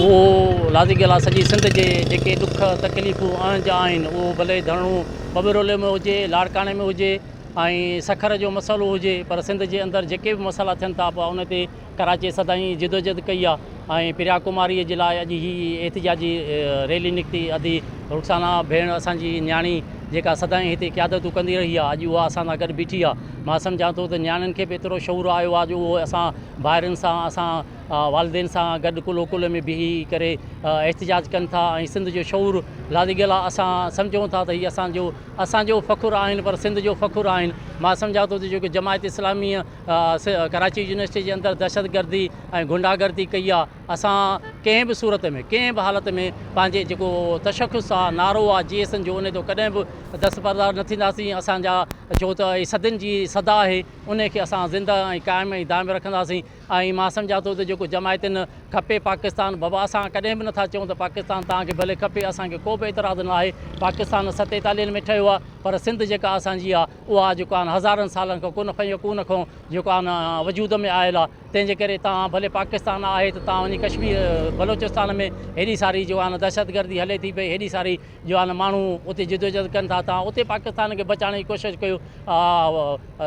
उहो लाज़िक़ियल आहे। सॼी सिंध जे जेके ॾुख तकलीफ़ूं जा आहिनि, उहो भले धरणो बबरोले में हुजे, लाड़काणे में हुजे ऐं सखर जो मसइलो हुजे, पर सिंध जे अंदरि जेके बि मसइला थियनि था पिया उन ते कराची सदाईं जिदोजहद कई आहे। ऐं प्रिया कुमारीअ जे लाइ अॼु ही एहतिजाजी रैली निकिती। अदी रुखसाना भेण असांजी न्याणी जेका सदाईं हिते क़यादतूं कंदी रही आहे, अॼु उहा असां सां गॾु बीठी आहे। मां सम्झां थो त न्याणियुनि खे बि एतिरो शौक़ु आयो आहे जो उहो असां भाइरुनि सां, असां वालदेन सां गॾु कुलो कुल में बीही करे एहतिजाज कनि था ऐं सिंध जो शौक़ु लाज़िक़ियल आहे। असां सम्झूं था त हीअ असांजो फ़ख़ुरु आहिनि, पर सिंध जो फ़ख़ुरु आहिनि। मां सम्झां थो त जेको जमायत इस्लामी कराची यूनिवर्सिटी जे अंदरि दहशतगर्दी ऐं गुंडागर्दी कई आहे, असां कंहिं बि सूरत में, कंहिं बि हालत में पंहिंजे जेको तशख़ुस आहे, नारो आहे GSN जो, उन जो कॾहिं बि दस्तबरदार न थींदासीं। असांजा छो त सदियुनि जी सदा आहे, उनखे असां ज़िंदा ऐं क़ाइमु ऐं दाइमु रखंदासीं। ऐं मां सम्झां थो त जेको जमायतनि खपे पाकिस्तान, बाबा असां कॾहिं बि नथा चऊं त पाकिस्तान तव्हांखे भले खपे, असांखे को बि एतिराज़ु न आहे। पाकिस्तान 47 में ठहियो आहे, पर सिंध जेका असांजी आहे उहा जेको आहे हज़ारनि सालनि खां कुन खां जेको आहे न वजूद में आयल आहे। तंहिंजे करे तव्हां भले पाकिस्तान आहे त तव्हां वञी कश्मीर बलोचिस्तान में हेॾी सारी जो आहे न दहशतगर्दी हले थी पई, हेॾी सारी जो आहे न माण्हू उते जिदोजहद कनि था, तव्हां उते पाकिस्तान खे बचाइण जी कोशिशि कयो।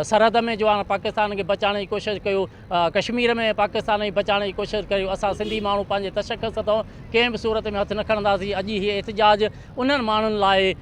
सरहद में जो आहे न पाकिस्तान खे बचाइण जी कोशिशि कयो, कश्मीर में पाकिस्तान खे बचाइण जी कोशिशि कयो। असां सिंधी माण्हू पंहिंजे तशख़ुस तां कंहिं बि सूरत में हथु न खणंदासीं। अॼु हीअ एहतिजाज उन्हनि माण्हुनि लाइ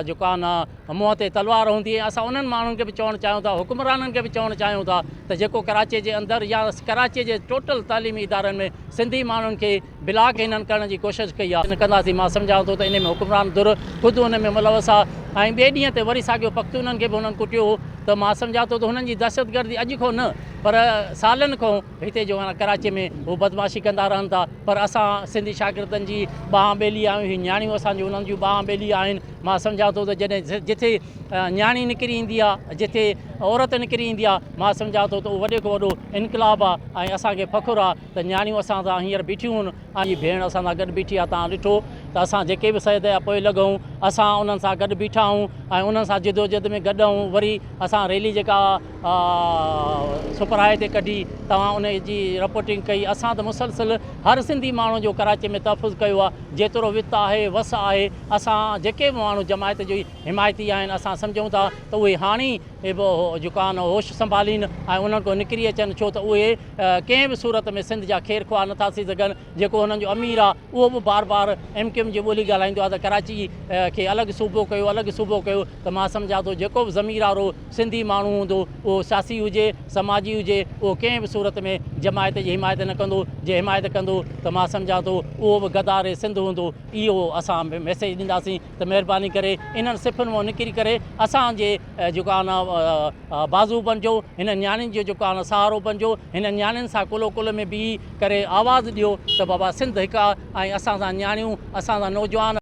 जेको आहे न मुंहं ते तलवार हूंदी आहे। असां उन्हनि माण्हुनि खे बि चवणु चाहियूं था, हुकुमराननि खे बि चवणु चाहियूं था त जेको कराची जे अंदरि या कराची जे टोटल तालीमी इदारनि में सिंधी माण्हुनि खे बिलाक हिननि करण जी कोशिशि कई आहे, न कंदासीं। मां सम्झां थो त इन में हुकुमरान दुर ख़ुदि उन में मुलवस आहे। ऐं ॿिए ॾींहं ते वरी साॻियो पख़्तूननि खे बि हुननि कुटियो हो। त मां सम्झां थो त हुननि जी दहशतगर्दी अॼु खां न, पर सालनि खां हिते जो आहे न कराची में उहो बदमाशी कंदा रहनि था। पर असां सिंधी शागिर्दनि जी ॿांह ॿेली आहियूं, हीअ न्याणियूं असांजी उन्हनि जूं ॿांह ॿेली आहिनि। मां सम्झां थो त जॾहिं जिथे न्याणी निकिरी ईंदी आहे, जिथे औरत निकिरी ईंदी आहे, मां सम्झां थो त उहो वॾे खां वॾो इनकलाब आहे। ऐं असांखे फ़ख़ुरु आहे त न्याणियूं असां सां हींअर बीठियूं आहिनि, ऐं हीअ भेण असां सां गॾु बीठी आहे। तव्हां ॾिठो त असां जेके बि सैद जा पोइ लॻूं, असां उन्हनि सां गॾु बीठा आहियूं ऐं उन्हनि सां जिदोजहद में गॾु आहियूं। वरी असां रैली जेका सुपराए ते कढी, तव्हां उन जी रिपोर्टिंग कई। असां त मुसलसिल हर सिंधी माण्हू जो कराची में तहफ़ुज़ कयो आहे, जेतिरो वित आहे वस आहे। असां जेके बि माण्हू जमायत जो हिमायती आहिनि, असां सम्झूं था त उहे हाणे जेको आहे न होश संभालीनि ऐं उन्हनि खां निकिरी अचनि, छो त उहे कंहिं बि सूरत में सिंध जा ख़ैरु ख़्वाह नथा थी सघनि। जेको हुननि जो अमीर आहे उहो बि बार बार MQM जी ॿोली ॻाल्हाईंदो आहे त कराची खे अलॻि सूबो कयो, अलॻि सूबो कयो। त मां सम्झां थो जेको बि ज़मीर वारो सिंधी माण्हू हूंदो, उहो सियासी हुजे, समाजी हुजे, उहो कंहिं बि सूरत में जमायत जी हिमायत न कंदो। जे हिमायत कंदो त मां सम्झां थो उहो बि गदार सिंध हूंदो। इहो असां मैसेज ॾींदासीं त महिरबानी करे इन्हनि सिफ़ुनि मां निकिरी करे असांजे जेको आहे न बाज़ू बणिजो, हिन न्याणियुनि जो जेको आहे न सहारो बणिजो। हिन न्याणियुनि सां कुलो कुल में बीही करे आवाज़ु ॾियो त बाबा सिंध हिकु आहे ऐं असां सां न्याणियूं, असां सां नौजवान